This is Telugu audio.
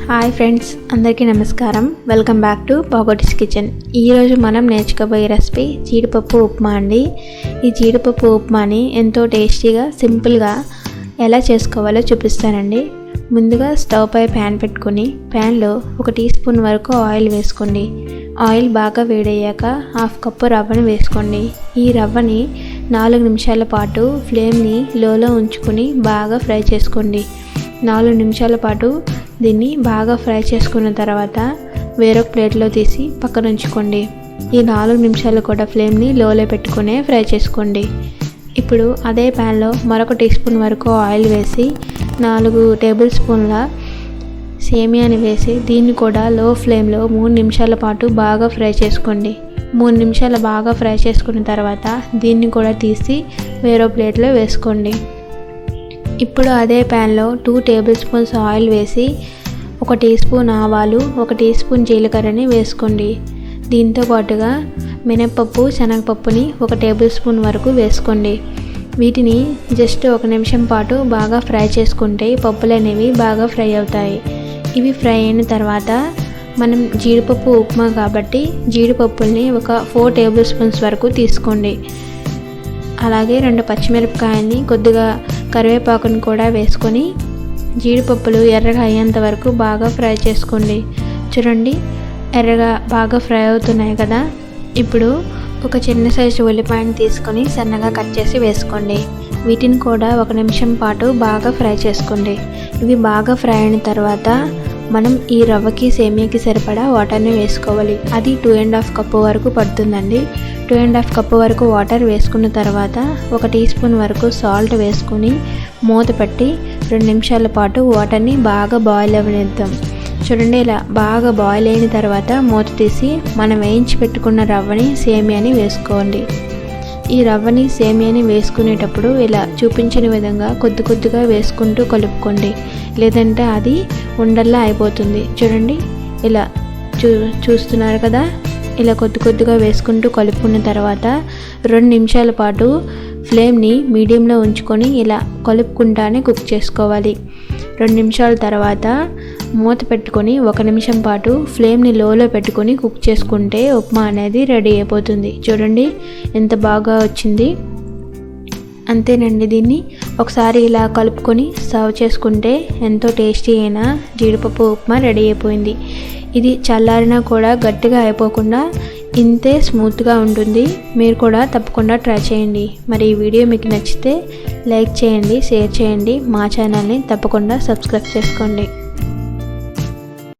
హాయ్ ఫ్రెండ్స్, అందరికీ నమస్కారం. వెల్కమ్ బ్యాక్ టు బాగోటీస్ కిచెన్. ఈరోజు మనం నేర్చుకోబోయే రెసిపీ జీడిపప్పు ఉప్మా అండి. ఈ జీడిపప్పు ఉప్మాని ఎంతో టేస్టీగా సింపుల్గా ఎలా చేసుకోవాలో చూపిస్తానండి. ముందుగా స్టవ్ పై ప్యాన్ పెట్టుకొని ప్యాన్లో 1 టీ స్పూన్ వరకు ఆయిల్ వేసుకోండి. ఆయిల్ బాగా వేడయ్యాక 1/2 కప్పు రవ్వని వేసుకోండి. ఈ రవ్వని 4 నిమిషాల పాటు ఫ్లేమ్ని లోలో ఉంచుకొని బాగా ఫ్రై చేసుకోండి. 4 నిమిషాల పాటు దీన్ని బాగా ఫ్రై చేసుకున్న తర్వాత వేరొక ప్లేట్లో తీసి పక్కన ఉంచుకోండి. ఈ 4 నిమిషాలు కూడా ఫ్లేమ్ని లోలో పెట్టుకునే ఫ్రై చేసుకోండి. ఇప్పుడు అదే ప్యాన్లో మరొక టీ స్పూన్ వరకు ఆయిల్ వేసి 4 టేబుల్ స్పూన్ల సేమియాని వేసి దీన్ని కూడా లో ఫ్లేమ్లో 3 నిమిషాల పాటు బాగా ఫ్రై చేసుకోండి. 3 నిమిషాలు బాగా ఫ్రై చేసుకున్న తర్వాత దీన్ని కూడా తీసి వేరో ప్లేట్లో వేసుకోండి. ఇప్పుడు అదే ప్యాన్లో 2 టేబుల్ స్పూన్స్ ఆయిల్ వేసి 1 టీ స్పూన్ ఆవాలు, 1 టీ స్పూన్ జీలకర్రని వేసుకోండి. దీంతో పాటుగా మినప్పప్పు, శనగపప్పుని 1 టేబుల్ స్పూన్ వరకు వేసుకోండి. వీటిని జస్ట్ 1 నిమిషం పాటు బాగా ఫ్రై చేసుకుంటే పప్పులు అనేవి బాగా ఫ్రై అవుతాయి. ఇవి ఫ్రై అయిన తర్వాత మనం జీడిపప్పు ఉప్మా కాబట్టి జీడిపప్పుల్ని ఒక 4 టేబుల్ స్పూన్స్ వరకు తీసుకోండి. అలాగే 2 పచ్చిమిరపకాయల్ని, కొద్దిగా కరివేపాకుని కూడా వేసుకొని జీడిపప్పులు ఎర్రగా అయ్యేంత వరకు బాగా ఫ్రై చేసుకోండి. చూడండి, ఎర్రగా బాగా ఫ్రై అవుతున్నాయి కదా. ఇప్పుడు ఒక చిన్న సైజు ఉల్లిపాయని తీసుకొని సన్నగా కట్ చేసి వేసుకోండి. వీటిని కూడా 1 నిమిషం పాటు బాగా ఫ్రై చేసుకోండి. ఇవి బాగా ఫ్రై అయిన తర్వాత మనం ఈ రవ్వకి సేమియాకి సరిపడా వాటర్ని వేసుకోవాలి. అది 2.5 కప్పు వరకు పడుతుందండి. 2.5 కప్పు వరకు వాటర్ వేసుకున్న తర్వాత 1 టీ స్పూన్ వరకు సాల్ట్ వేసుకుని మూత పెట్టి 2 నిమిషాల పాటు వాటర్ని బాగా బాయిల్ అవ్వనిద్దాం. చూడండి, ఇలా బాగా బాయిల్ అయిన తర్వాత మూత తీసి మనం వేయించి పెట్టుకున్న రవ్వని, సేమియాని వేసుకోండి. ఈ రవ్వని, సేమియాని వేసుకునేటప్పుడు ఇలా చూపించిన విధంగా కొద్దిగా వేసుకుంటూ కలుపుకోండి, లేదంటే అది ఉండల్లా అయిపోతుంది. చూడండి, ఇలా చూస్తున్నారు కదా. ఇలా కొద్దిగా వేసుకుంటూ కలుపుకున్న తర్వాత 2 నిమిషాల పాటు ఫ్లేమ్ని మీడియంలో ఉంచుకొని ఇలా కలుపుకుంటానే కుక్ చేసుకోవాలి. 2 నిమిషాల తర్వాత మూత పెట్టుకొని 1 నిమిషం పాటు ఫ్లేమ్ని లోలో పెట్టుకొని కుక్ చేసుకుంటే ఉప్మా అనేది రెడీ అయిపోతుంది. చూడండి ఎంత బాగా వచ్చింది. అంతేనండి, దీన్ని ఒకసారి ఇలా కలుపుకొని సర్వ్ చేసుకుంటే ఎంతో టేస్టీ అయిన జీడిపప్పు ఉప్మా రెడీ అయిపోయింది. ఇది చల్లారినా కూడా గట్టిగా అయిపోకుండా ఇంతే స్మూత్గా ఉంటుంది. మీరు కూడా తప్పకుండా ట్రై చేయండి. మరి ఈ వీడియో మీకు నచ్చితే లైక్ చేయండి, షేర్ చేయండి. మా ఛానల్ని తప్పకుండా సబ్స్క్రైబ్ చేసుకోండి.